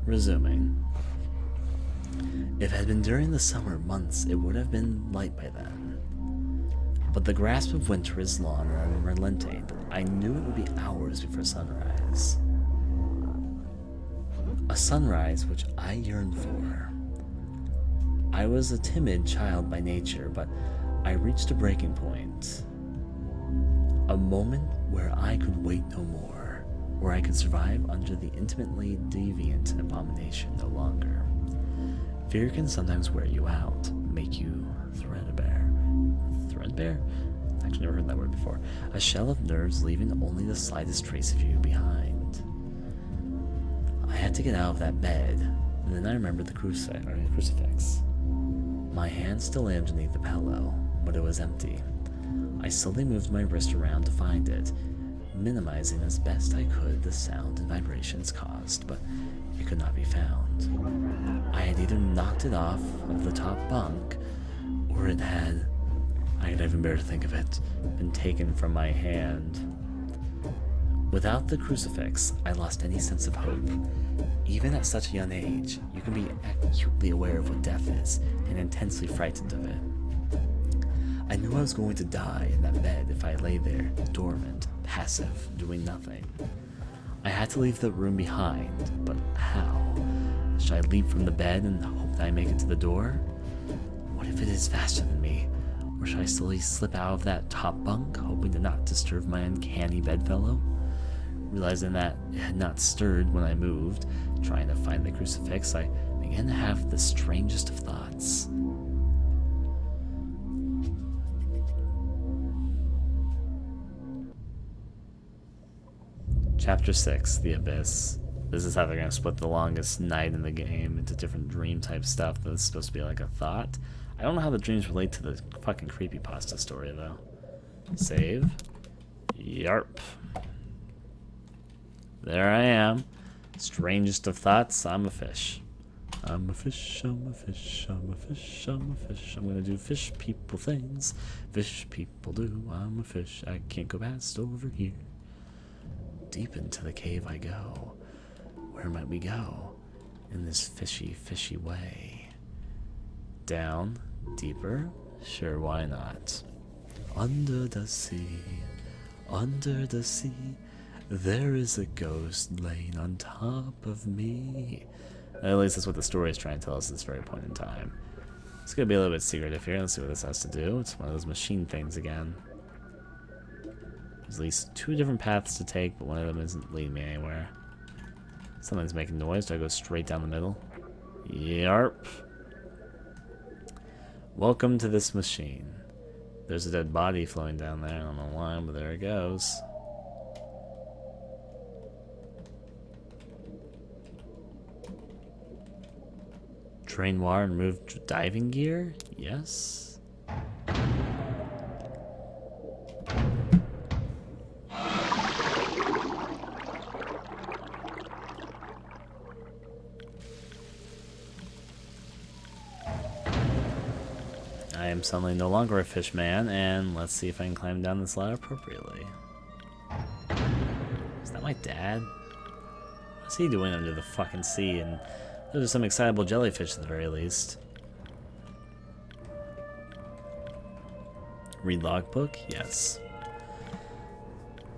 Resuming. If it had been during the summer months, it would have been light by then. But the grasp of winter is long and unrelenting. I knew it would be hours before sunrise. A sunrise which I yearned for. I was a timid child by nature, but I reached a breaking point. A moment where I could wait no more, where I could survive under the intimately deviant abomination no longer. Fear can sometimes wear you out, make you threadbare. Threadbare? I've actually never heard that word before. A shell of nerves leaving only the slightest trace of you behind. I had to get out of that bed, and then I remembered the crucifix. My hand still lay underneath the pillow, but it was empty. I slowly moved my wrist around to find it, minimizing as best I could the sound and vibrations caused, but it could not be found. I had either knocked it off of the top bunk, or it had, I could even bear to think of it, been taken from my hand. Without the crucifix, I lost any sense of hope. Even at such a young age, you can be acutely aware of what death is, and intensely frightened of it. I knew I was going to die in that bed if I lay there, dormant, passive, doing nothing. I had to leave the room behind, but how? Should I leap from the bed and hope that I make it to the door? What if it is faster than me? Or should I slowly slip out of that top bunk, hoping to not disturb my uncanny bedfellow? Realizing that it had not stirred when I moved, trying to find the crucifix, I began to have the strangest of thoughts. Chapter 6, The Abyss. This is how they're going to split the longest night in the game into different dream type stuff that's supposed to be like a thought. I don't know how the dreams relate to the fucking creepypasta story though. Save. Yarp. There I am. Strangest of thoughts, I'm a fish. I'm a fish, I'm a fish, I'm a fish, I'm a fish. I'm gonna do fish people things. Fish people do. I'm a fish. I can't go past over here. Deep into the cave I go. Where might we go in this fishy, fishy way? Down, deeper? Sure, why not? Under the sea, there is a ghost laying on top of me. At least that's what the story is trying to tell us at this very point in time. It's gonna be a little bit secretive here. Let's see what this has to do. It's one of those machine things again. There's at least two different paths to take, but one of them isn't leading me anywhere. Something's making noise. Do I go straight down the middle? Yarp. Welcome to this machine. There's a dead body flowing down there. I don't know why, but there it goes. Drain water and remove diving gear? Yes. I am suddenly no longer a fish man, and let's see if I can climb down this ladder appropriately. Is that my dad? What's he doing under the fucking sea? And there's some excitable jellyfish at the very least. Read logbook? Yes.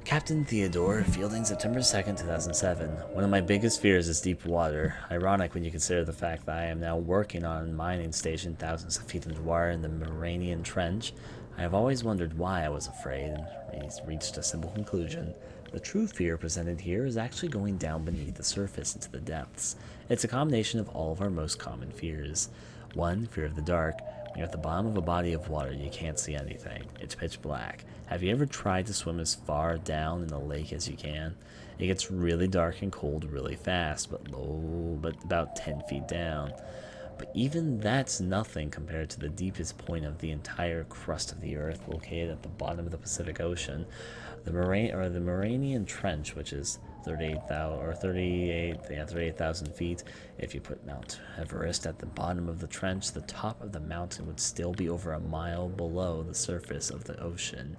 Captain Theodore, Fielding, September 2nd, 2007. One of my biggest fears is deep water. Ironic when you consider the fact that I am now working on a mining station thousands of feet underwater in the Morainian Trench. I have always wondered why I was afraid and reached a simple conclusion. The true fear presented here is actually going down beneath the surface into the depths. It's a combination of all of our most common fears. 1. Fear of the dark. When you're at the bottom of a body of water, you can't see anything. It's pitch black. Have you ever tried to swim as far down in the lake as you can? It gets really dark and cold really fast, but about 10 feet down. But even that's nothing compared to the deepest point of the entire crust of the earth, located at the bottom of the Pacific Ocean. The Morainian Trench, which is 38,000 feet. If you put Mount Everest at the bottom of the trench, the top of the mountain would still be over a mile below the surface of the ocean.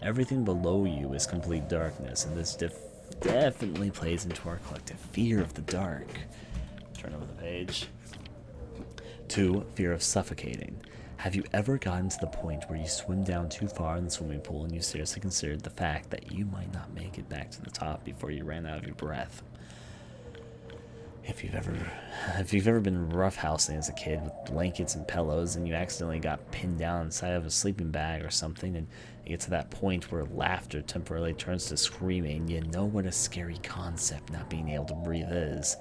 Everything below you is complete darkness, and this definitely plays into our collective fear of the dark. Turn over the page. 2. Fear of suffocating. Have you ever gotten to the point where you swim down too far in the swimming pool and you seriously considered the fact that you might not make it back to the top before you ran out of your breath? If you've ever been roughhousing as a kid with blankets and pillows and you accidentally got pinned down inside of a sleeping bag or something, and you get to that point where laughter temporarily turns to screaming, you know what a scary concept not being able to breathe is.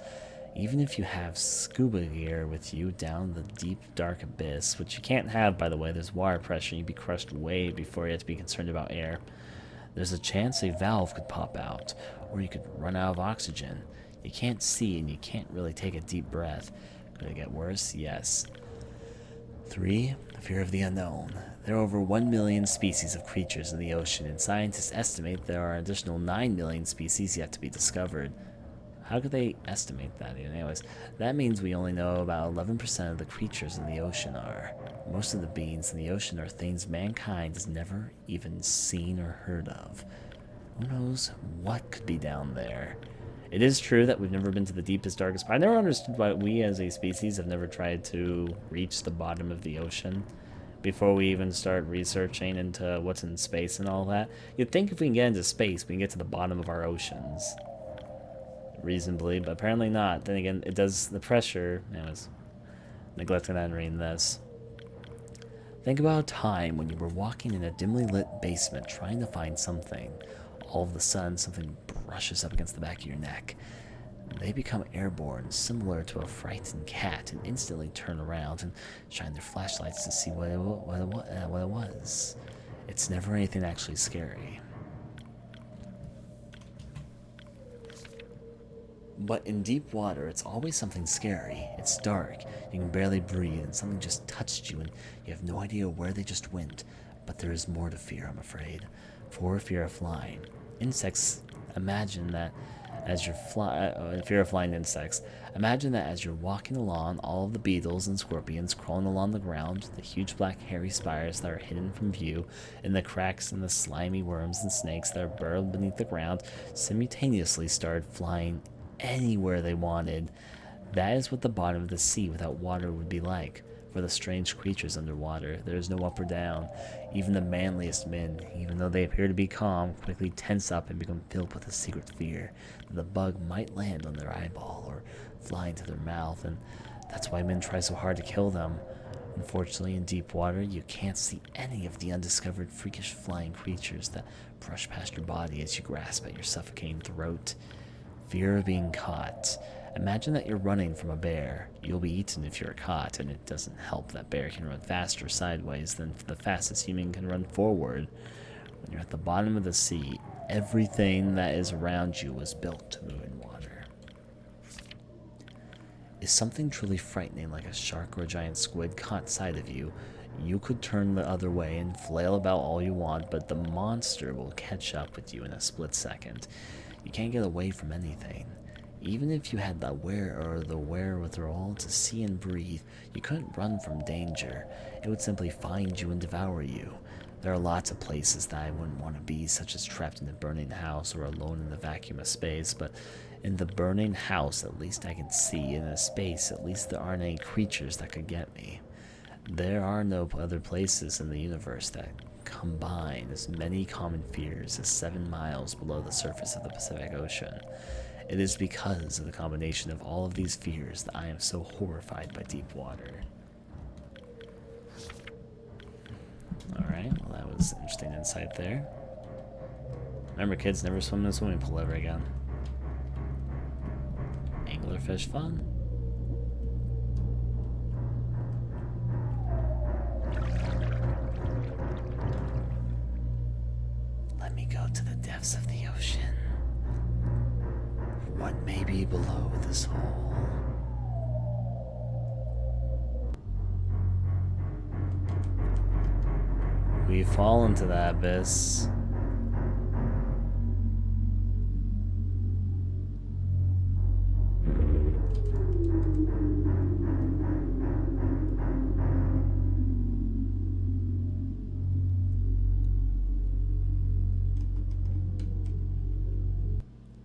Even if you have scuba gear with you down the deep, dark abyss, which you can't have, by the way, there's water pressure, you'd be crushed way before you have to be concerned about air. There's a chance a valve could pop out, or you could run out of oxygen. You can't see and you can't really take a deep breath. Could it get worse? Yes. 3. Fear of the unknown. There are over 1 million species of creatures in the ocean, and scientists estimate there are an additional 9 million species yet to be discovered. How could they estimate that? Anyways, that means we only know about 11% of the creatures in the ocean are. Most of the beings in the ocean are things mankind has never even seen or heard of. Who knows what could be down there? It is true that we've never been to the deepest, darkest part. I never understood why we as a species have never tried to reach the bottom of the ocean before we even start researching into what's in space and all that. You'd think if we can get into space, we can get to the bottom of our oceans. Reasonably, but apparently not. Then again, it does the pressure. I was neglecting that and reading this. Think about a time when you were walking in a dimly lit basement trying to find something. All of a sudden, something brushes up against the back of your neck. They become airborne, similar to a frightened cat, and instantly turn around and shine their flashlights to see what it was. It's never anything actually scary. But in deep water, it's always something scary. It's dark, you can barely breathe, and something just touched you, and you have no idea where they just went. But there is more to fear, I'm afraid. For fear of flying. Insects, imagine that as you're fear of flying insects. Imagine that as you're walking along, all of the beetles and scorpions crawling along the ground, the huge black hairy spiders that are hidden from view, and the cracks and the slimy worms and snakes that are burrowed beneath the ground, simultaneously started flying anywhere they wanted. That is what the bottom of the sea without water would be like. For the strange creatures underwater, there is no up or down. Even the manliest men, even though they appear to be calm, quickly tense up and become filled with a secret fear that the bug might land on their eyeball or fly into their mouth, and that's why men try so hard to kill them. Unfortunately, in deep water, you can't see any of the undiscovered freakish flying creatures that brush past your body as you grasp at your suffocating throat. Fear of being caught. Imagine that you're running from a bear. You'll be eaten if you're caught, and it doesn't help that bear can run faster sideways than the fastest human can run forward. When you're at the bottom of the sea, everything that is around you was built to move in water. Is something truly frightening like a shark or a giant squid caught sight of you, you could turn the other way and flail about all you want, but the monster will catch up with you in a split second. You can't get away from anything. Even if you had the wherewithal to see and breathe, you couldn't run from danger. It would simply find you and devour you. There are lots of places that I wouldn't want to be, such as trapped in a burning house or alone in the vacuum of space, but in the burning house, at least I can see. In a space, at least there aren't any creatures that could get me. There are no other places in the universe that combine as many common fears as 7 miles below the surface of the Pacific Ocean. It is because of the combination of all of these fears that I am so horrified by deep water. Alright, well that was interesting insight there. Remember kids, never swim in a swimming pool ever again. Anglerfish fun. Let me go to the depths of the ocean. What may be below this hole? We fall into the abyss.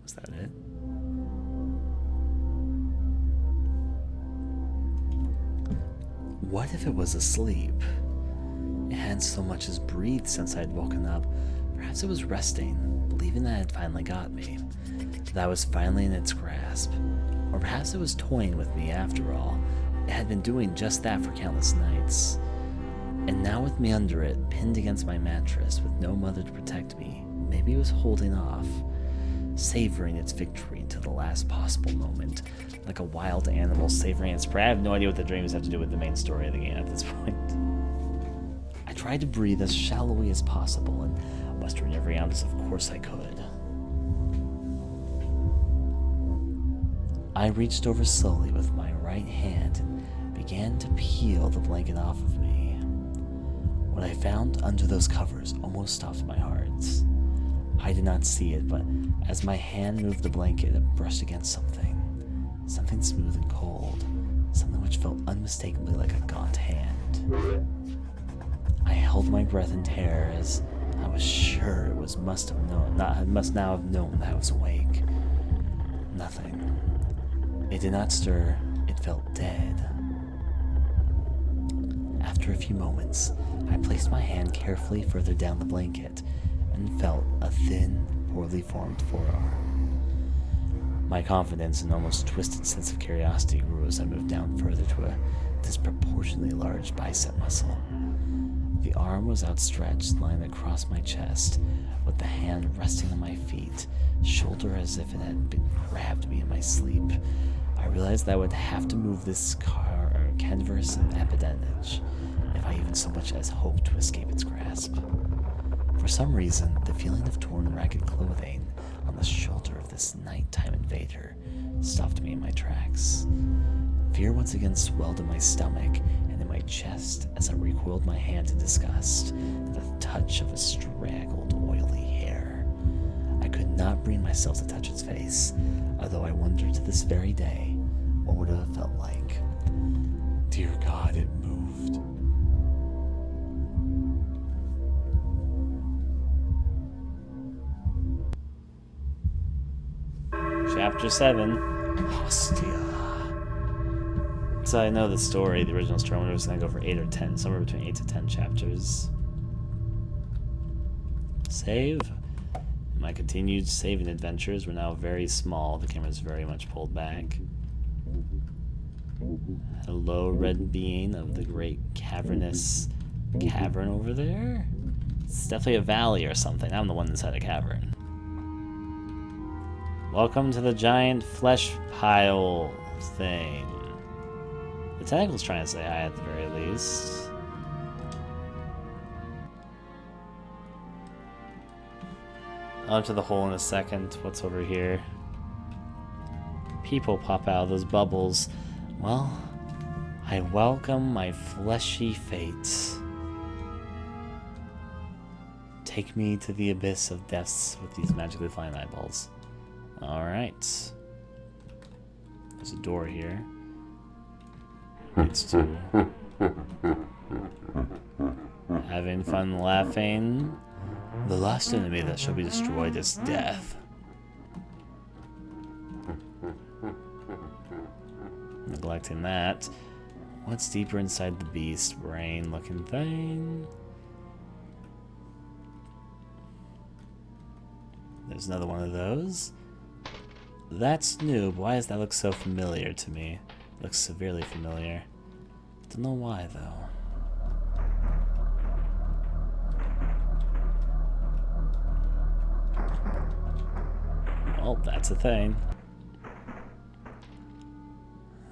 Was that it? What if it was asleep? It hadn't so much as breathed since I had woken up. Perhaps it was resting, believing that it had finally got me, that I was finally in its grasp. Or perhaps it was toying with me after all. It had been doing just that for countless nights. And now with me under it, pinned against my mattress with no mother to protect me, maybe it was holding off, savoring its victory until the last possible moment, like a wild animal savoring its prey. I have no idea what the dreams have to do with the main story of the game at this point. I tried to breathe as shallowly as possible and mustering every ounce, of course I could. I reached over slowly with my right hand and began to peel the blanket off of me. What I found under those covers almost stopped my heart. I did not see it, but as my hand moved the blanket, it brushed against something smooth and cold, something which felt unmistakably like a gaunt hand. I held my breath in terror as I was sure it must now have known that I was awake. Nothing. It did not stir. It felt dead. After a few moments, I placed my hand carefully further down the blanket and felt a thin, poorly formed forearm. My confidence and almost twisted sense of curiosity grew as I moved down further to a disproportionately large bicep muscle. The arm was outstretched, lying across my chest, with the hand resting on my feet, shoulder as if it had been grabbed me in my sleep. I realized that I would have to move this canvas of appendage if I even so much as hoped to escape its grasp. For some reason, the feeling of torn, ragged clothing on the shoulder of this nighttime invader stopped me in my tracks. Fear once again swelled in my stomach and in my chest as I recoiled my hand in disgust at the touch of a straggled, oily hair. I could not bring myself to touch its face, although I wonder to this very day what would it have felt like. Dear God, it moved. Chapter 7, Hostia. So I know the story, the original story was going to go for 8 or 10, somewhere between 8 to 10 chapters. Save. My continued saving adventures were now very small. The camera's very much pulled back. Hello, red being of the great cavernous cavern over there? It's definitely a valley or something. I'm the one inside a cavern. Welcome to the giant flesh pile thing. The tentacle's trying to say hi at the very least. I'll enter the hole in a second. What's over here? People pop out of those bubbles. Well, I welcome my fleshy fate. Take me to the abyss of deaths with these magically flying eyeballs. Alright. There's a door here. It's to having fun laughing. The last enemy that shall be destroyed is death. Neglecting that. What's deeper inside the beast brain looking thing? There's another one of those. That's new, but why does that look so familiar to me? It looks severely familiar. Don't know why though. Well, that's a thing.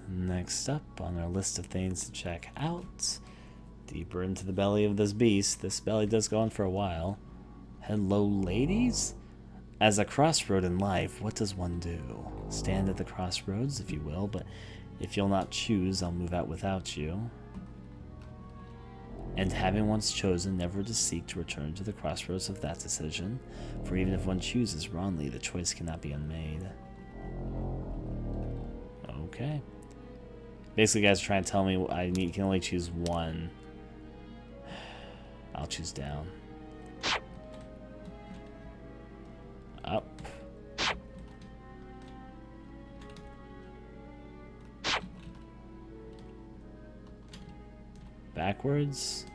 Next up on our list of things to check out, deeper into the belly of this beast. This belly does go on for a while. Hello, ladies? As a crossroad in life, what does one do? Stand at the crossroads, if you will, but if you'll not choose, I'll move out without you. And having once chosen, never to seek to return to the crossroads of that decision, for even if one chooses wrongly, the choice cannot be unmade. Okay. Basically, guys are trying to tell me I can only choose one. I'll choose down. Up. backwards?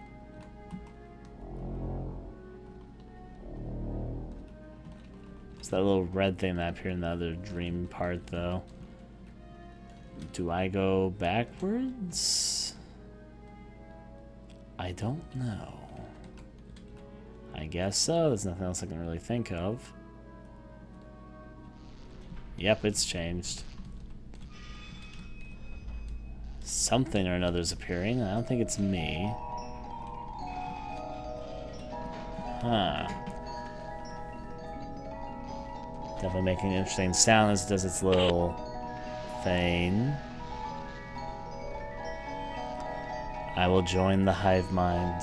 It's that little red thing that appeared in the other dream part, though. Do I go backwards? I don't know. I guess so. There's nothing else I can really think of. Yep, it's changed. Something or another's appearing. I don't think it's me. Huh. Definitely making an interesting sound as it does its little thing. I will join the hive mind.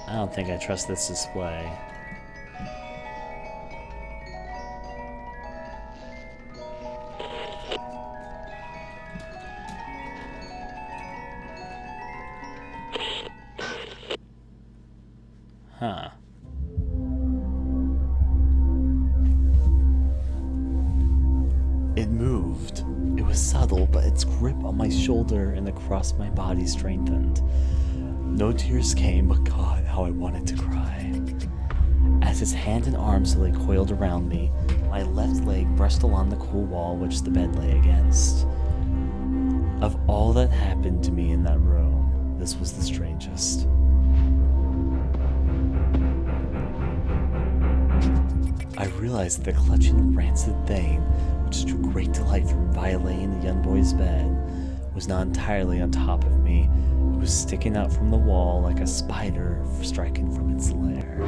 I don't think I trust this display. Huh. It moved. It was subtle, but its grip on my shoulder and across my body strengthened. No tears came, but God, how I wanted to cry. As its hand and arm slowly coiled around me, my left leg brushed along the cool wall which the bed lay against. Of all that happened to me in that room, this was the strangest. I realized that the clutching, rancid thing, which drew great delight from violating the young boy's bed, was not entirely on top of me. It was sticking out from the wall like a spider striking from its lair.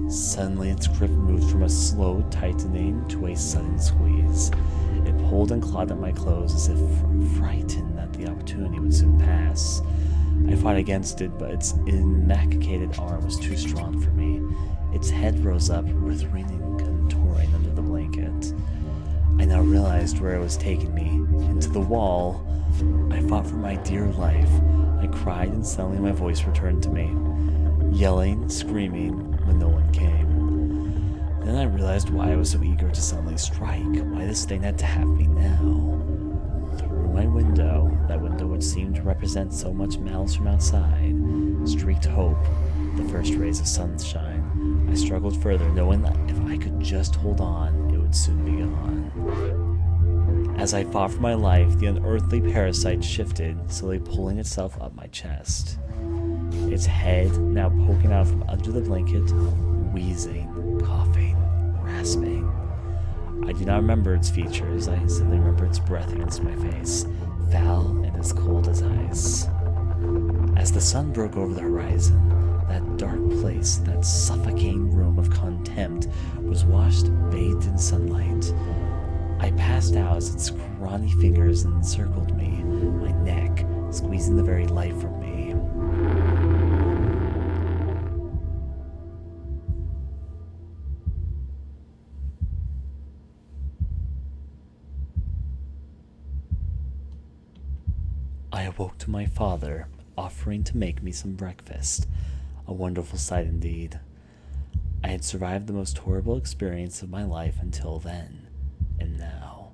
Suddenly, its grip moved from a slow tightening to a sudden squeeze. It pulled and clawed at my clothes as if frightened that the opportunity would soon pass. I fought against it, but its emaciated arm was too strong for me. Its head rose up, writhing and contouring under the blanket. I now realized where it was taking me, into the wall. I fought for my dear life. I cried, and suddenly my voice returned to me, yelling, screaming, when no one came. Then I realized why I was so eager to suddenly strike, why this thing had to have me now. Through my window, that window which seemed to represent so much malice from outside, streaked hope, the first rays of sunshine. I struggled further, knowing that if I could just hold on, it would soon be gone. As I fought for my life, the unearthly parasite shifted, slowly pulling itself up my chest. Its head now poking out from under the blanket, wheezing, coughing, rasping. I do not remember its features, I simply remember its breath against my face, foul and as cold as ice. As the sun broke over the horizon, that dark place, that suffocating room of contempt, was washed, bathed in sunlight. I passed out as its scrawny fingers encircled me, my neck, squeezing the very life from me. I awoke to my father, offering to make me some breakfast. A wonderful sight indeed. I had survived the most horrible experience of my life until then, and now.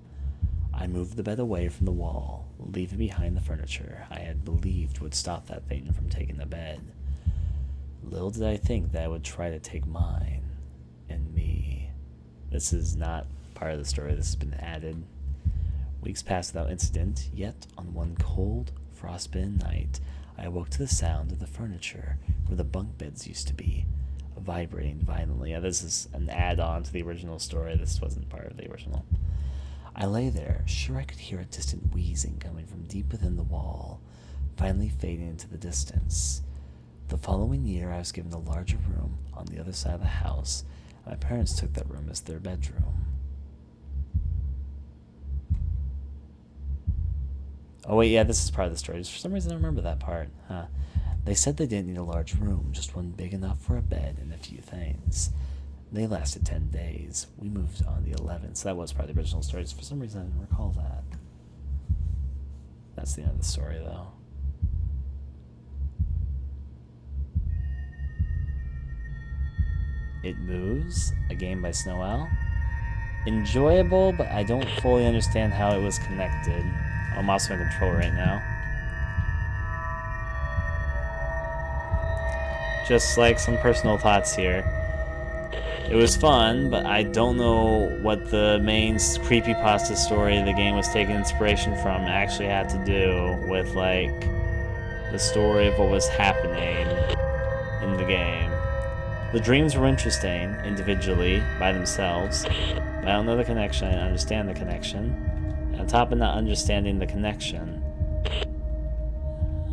I moved the bed away from the wall, leaving behind the furniture I had believed would stop that thing from taking the bed. Little did I think that it would try to take mine and me. This is not part of the story, this has been added. Weeks passed without incident, yet on one cold, frostbitten night, I awoke to the sound of the furniture where the bunk beds used to be, vibrating violently. Yeah, this is an add-on to the original story. This wasn't part of the original. I lay there, sure I could hear a distant wheezing coming from deep within the wall, finally fading into the distance. The following year, I was given a larger room on the other side of the house, and my parents took that room as their bedroom. Oh wait, yeah, this is part of the story. Just for some reason I don't remember that part. Huh. They said they didn't need a large room, just one big enough for a bed and a few things. They lasted 10 days. We moved on the 11th, so that was part of the original story. Just for some reason I didn't recall that. That's the end of the story, though. It Moves, a game by Snow Owl. enjoyable, but I don't fully understand how it was connected. I'm also in control right now. Just like some personal thoughts here. It was fun, but I don't know what the main creepypasta story the game was taking inspiration from actually had to do with, like, the story of what was happening in the game. The dreams were interesting individually by themselves, but I don't know the connection. I don't understand the connection. And on top of not understanding the connection,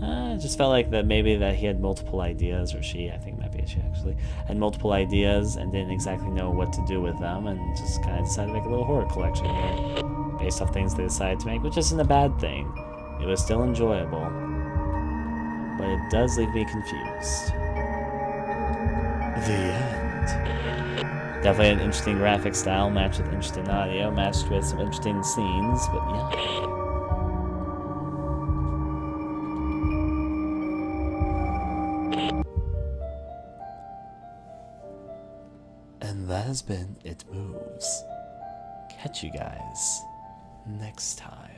I just felt like that maybe that he had multiple ideas, or she, I think it might be she actually, had multiple ideas and didn't exactly know what to do with them, and just kind of decided to make a little horror collection here based off things they decided to make, which isn't a bad thing. It was still enjoyable, but it does leave me confused. The end. Definitely an interesting graphic style, matched with interesting audio, matched with some interesting scenes, but yeah. And that has been It Moves. Catch you guys next time.